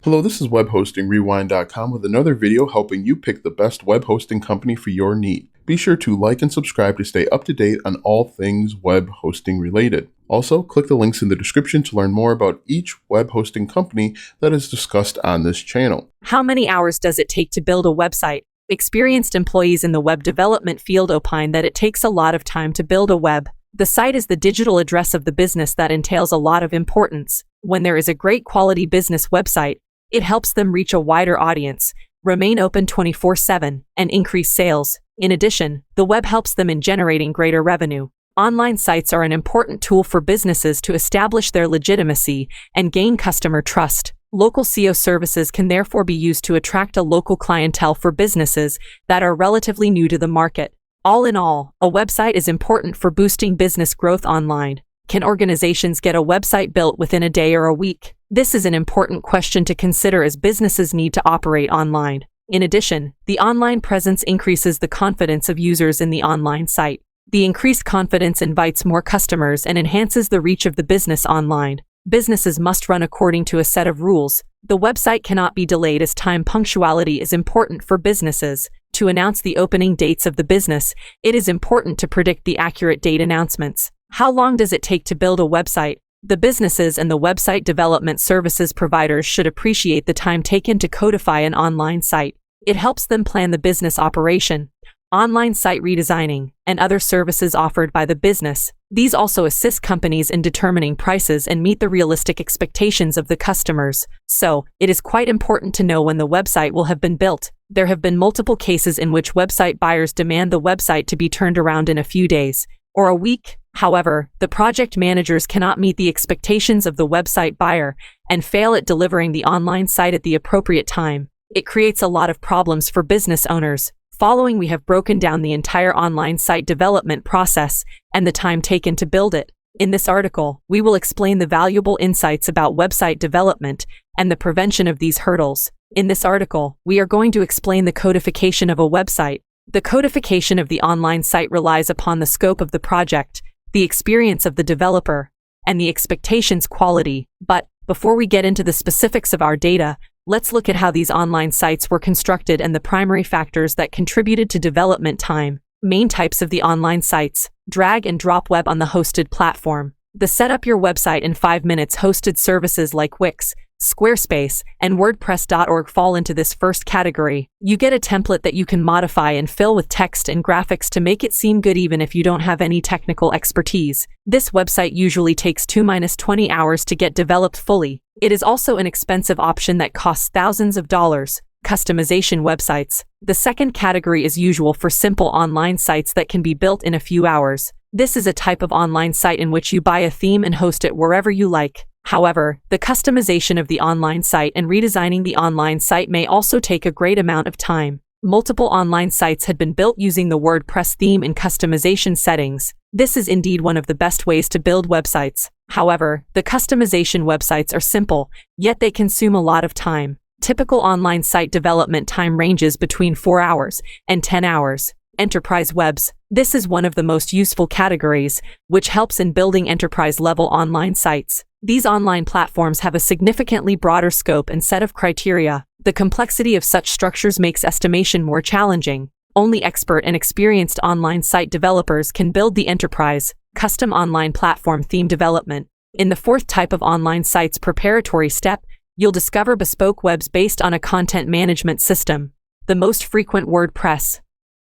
Hello, this is webhostingrewind.com with another video helping you pick the best web hosting company for your need. Be sure to like and subscribe to stay up to date on all things web hosting related. Also, click the links in the description to learn more about each web hosting company that is discussed on this channel. How many hours does it take to build a website? Experienced employees in the web development field opine that it takes a lot of time to build a web. The site is the digital address of the business that entails a lot of importance. When there is a great quality business website, it helps them reach a wider audience, remain open 24/7, and increase sales. In addition, the web helps them in generating greater revenue. Online sites are an important tool for businesses to establish their legitimacy and gain customer trust. Local SEO services can therefore be used to attract a local clientele for businesses that are relatively new to the market. All in all, a website is important for boosting business growth online. Can organizations get a website built within a day or a week? This is an important question to consider as businesses need to operate online. In addition, the online presence increases the confidence of users in the online site. The increased confidence invites more customers and enhances the reach of the business online. Businesses must run according to a set of rules. The website cannot be delayed as time punctuality is important for businesses. To announce the opening dates of the business, it is important to predict the accurate date announcements. How long does it take to build a website? The businesses and the website development services providers should appreciate the time taken to codify an online site. It helps them plan the business operation, online site redesigning, and other services offered by the business. These also assist companies in determining prices and meet the realistic expectations of the customers. So, it is quite important to know when the website will have been built. There have been multiple cases in which website buyers demand the website to be turned around in a few days or a week. However, the project managers cannot meet the expectations of the website buyer and fail at delivering the online site at the appropriate time. It creates a lot of problems for business owners. Following, we have broken down the entire online site development process and the time taken to build it. In this article, we will explain the valuable insights about website development and the prevention of these hurdles. In this article, we are going to explain the codification of a website. The codification of the online site relies upon the scope of the project, the experience of the developer, and the expectations quality. But before we get into the specifics of our data, let's look at how these online sites were constructed and the primary factors that contributed to development time. Main types of the online sites: drag and drop web on the hosted platform. The set up your website in 5 minutes hosted services like Wix, Squarespace, and WordPress.org fall into this first category. You get a template that you can modify and fill with text and graphics to make it seem good even if you don't have any technical expertise. This website usually takes 2-20 hours to get developed fully. It is also an expensive option that costs thousands of dollars. Customization websites. The second category is usual for simple online sites that can be built in a few hours. This is a type of online site in which you buy a theme and host it wherever you like. However, the customization of the online site and redesigning the online site may also take a great amount of time. Multiple online sites had been built using the WordPress theme in customization settings. This is indeed one of the best ways to build websites. However, the customization websites are simple, yet they consume a lot of time. Typical online site development time ranges between 4 hours and 10 hours. Enterprise webs. This is one of the most useful categories, which helps in building enterprise-level online sites. These online platforms have a significantly broader scope and set of criteria. The complexity of such structures makes estimation more challenging. Only expert and experienced online site developers can build the enterprise, custom online platform theme development. In the fourth type of online sites preparatory step, you'll discover bespoke webs based on a content management system. The most frequent WordPress,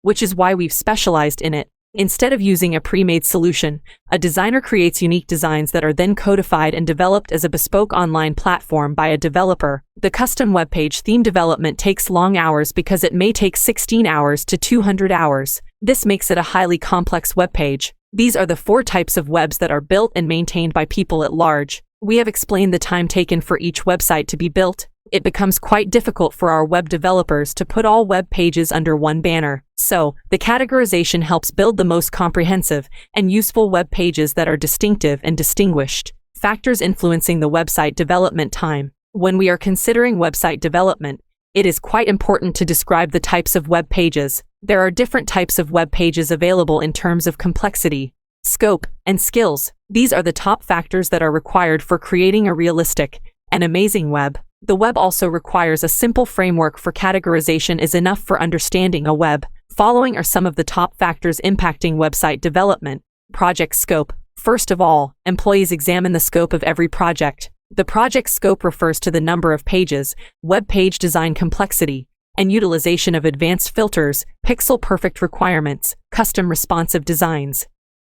which is why we've specialized in it. Instead of using a pre-made solution, a designer creates unique designs that are then codified and developed as a bespoke online platform by a developer. The custom web page theme development takes long hours because it may take 16 hours to 200 hours. This makes it a highly complex web page. These are the 4 types of webs that are built and maintained by people at large. We have explained the time taken for each website to be built. It becomes quite difficult for our web developers to put all web pages under one banner. So, the categorization helps build the most comprehensive and useful web pages that are distinctive and distinguished. Factors influencing the website development time. When we are considering website development, it is quite important to describe the types of web pages. There are different types of web pages available in terms of complexity, scope, and skills. These are the top factors that are required for creating a realistic and amazing web. The web also requires a simple framework for categorization is enough for understanding a web. Following are some of the top factors impacting website development. Project scope. First of all, employees examine the scope of every project. The project scope refers to the number of pages, web page design complexity, and utilization of advanced filters, pixel-perfect requirements, custom responsive designs.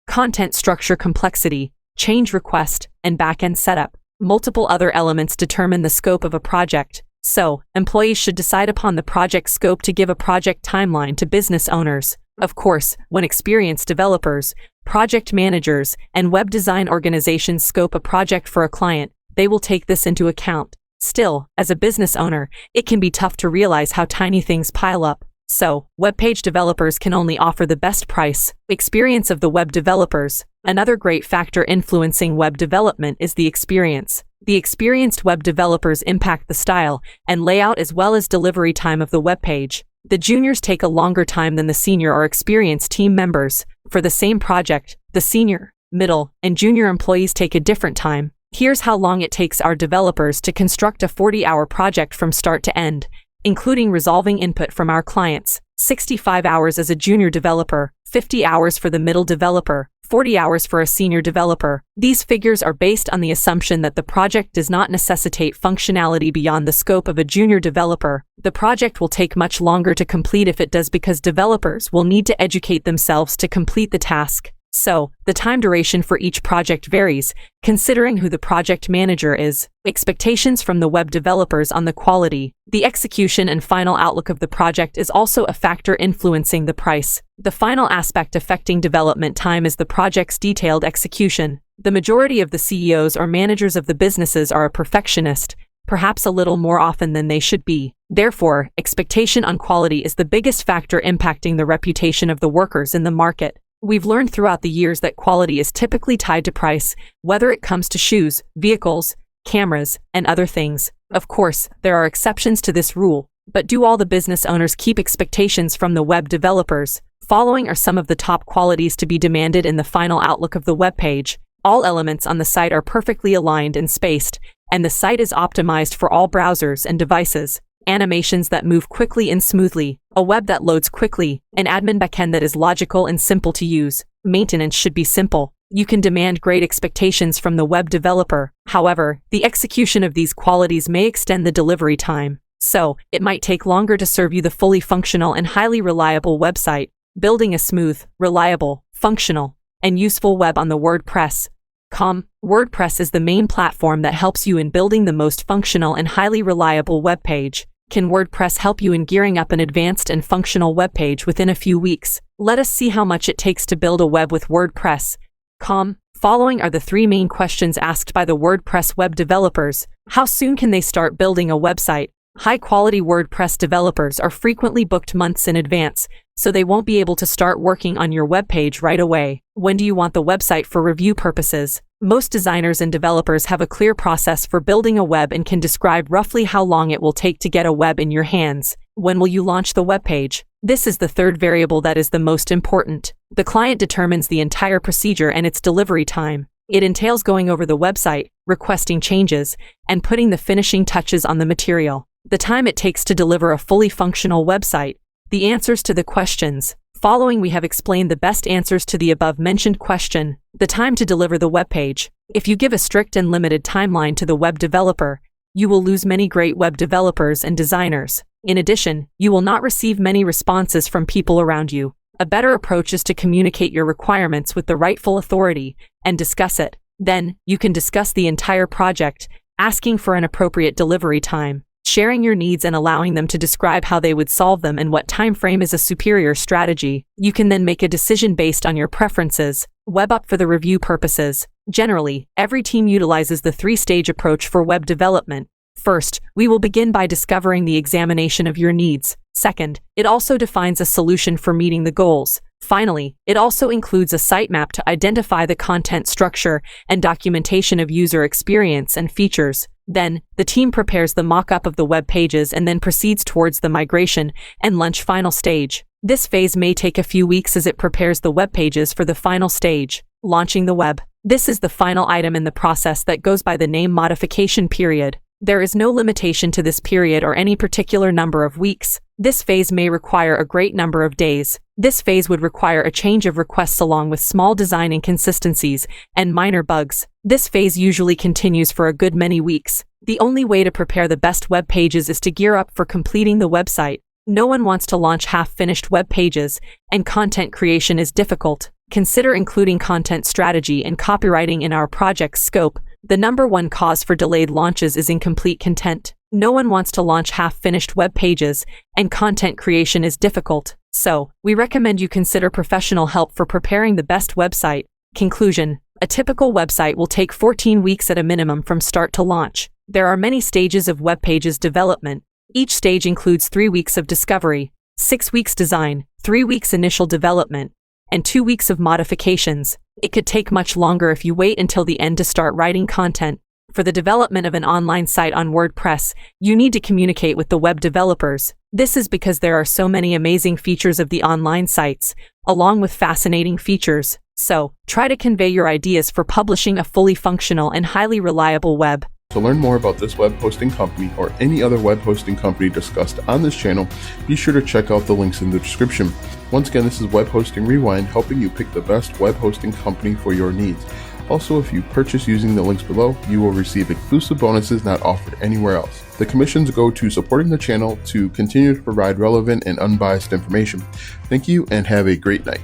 Content structure complexity, change request, and back-end setup. Multiple other elements determine the scope of a project, so employees should decide upon the project scope to give a project timeline to business owners. Of course, when experienced developers, project managers, and web design organizations scope a project for a client, they will take this into account. Still, as a business owner, it can be tough to realize how tiny things pile up. So, web page developers can only offer the best price. Experience of the web developers. Another great factor influencing web development is the experience. The experienced web developers impact the style and layout as well as delivery time of the web page. The juniors take a longer time than the senior or experienced team members. For the same project, the senior, middle, and junior employees take a different time. Here's how long it takes our developers to construct a 40-hour project from start to end, including resolving input from our clients. 65 hours as a junior developer, 50 hours for the middle developer, 40 hours for a senior developer. These figures are based on the assumption that the project does not necessitate functionality beyond the scope of a junior developer. The project will take much longer to complete if it does because developers will need to educate themselves to complete the task. So, the time duration for each project varies, considering who the project manager is. Expectations from the web developers on the quality, the execution and final outlook of the project is also a factor influencing the price. The final aspect affecting development time is the project's detailed execution. The majority of the CEOs or managers of the businesses are a perfectionist, perhaps a little more often than they should be. Therefore, expectation on quality is the biggest factor impacting the reputation of the workers in the market. We've learned throughout the years that quality is typically tied to price, whether it comes to shoes, vehicles, cameras, and other things. Of course, there are exceptions to this rule, but do all the business owners keep expectations from the web developers? Following are some of the top qualities to be demanded in the final outlook of the web page. All elements on the site are perfectly aligned and spaced, and the site is optimized for all browsers and devices. Animations that move quickly and smoothly, a web that loads quickly, an admin backend that is logical and simple to use. Maintenance should be simple. You can demand great expectations from the web developer. However, the execution of these qualities may extend the delivery time. So, it might take longer to serve you the fully functional and highly reliable website. Building a smooth, reliable, functional, and useful web on the WordPress.com. WordPress is the main platform that helps you in building the most functional and highly reliable web page. Can WordPress help you in gearing up an advanced and functional web page within a few weeks? Let us see how much it takes to build a web with WordPress.com. Following are the three main questions asked by the WordPress web developers. How soon can they start building a website? High-quality WordPress developers are frequently booked months in advance, so they won't be able to start working on your web page right away. When do you want the website for review purposes? Most designers and developers have a clear process for building a web and can describe roughly how long it will take to get a web in your hands. When will you launch the web page? This is the third variable that is the most important. The client determines the entire procedure and its delivery time. It entails going over the website, requesting changes, and putting the finishing touches on the material. The time it takes to deliver a fully functional website. The answers to the questions. Following, we have explained the best answers to the above-mentioned question, the time to deliver the web page. If you give a strict and limited timeline to the web developer, you will lose many great web developers and designers. In addition, you will not receive many responses from people around you. A better approach is to communicate your requirements with the rightful authority and discuss it. Then, you can discuss the entire project, asking for an appropriate delivery time. Sharing your needs and allowing them to describe how they would solve them and what time frame is a superior strategy. You can then make a decision based on your preferences. Web up for the review purposes. Generally, every team utilizes the three-stage approach for web development. First, we will begin by discovering the examination of your needs. Second, it also defines a solution for meeting the goals. Finally, it also includes a sitemap to identify the content structure and documentation of user experience and features. Then, the team prepares the mock-up of the web pages and then proceeds towards the migration and launch final stage. This phase may take a few weeks as it prepares the web pages for the final stage, launching the web. This is the final item in the process that goes by the name modification period. There is no limitation to this period or any particular number of weeks. This phase may require a great number of days. This phase would require a change of requests along with small design inconsistencies and minor bugs. This phase usually continues for a good many weeks. The only way to prepare the best web pages is to gear up for completing the website. No one wants to launch half-finished web pages, and content creation is difficult. Consider including content strategy and copywriting in our project's scope. The number one cause for delayed launches is incomplete content. No one wants to launch half-finished web pages, and content creation is difficult. So, we recommend you consider professional help for preparing the best website. Conclusion: a typical website will take 14 weeks at a minimum from start to launch. There are many stages of web pages development. Each stage includes 3 weeks of discovery, 6 weeks design, 3 weeks initial development, and 2 weeks of modifications. It could take much longer if you wait until the end to start writing content. For the development of an online site on WordPress, you need to communicate with the web developers. This is because there are so many amazing features of the online sites, along with fascinating features. So, try to convey your ideas for publishing a fully functional and highly reliable web. To learn more about this web hosting company or any other web hosting company discussed on this channel, be sure to check out the links in the description. Once again, this is Web Hosting Rewind, helping you pick the best web hosting company for your needs. Also, if you purchase using the links below, you will receive exclusive bonuses not offered anywhere else. The commissions go to supporting the channel to continue to provide relevant and unbiased information. Thank you and have a great night.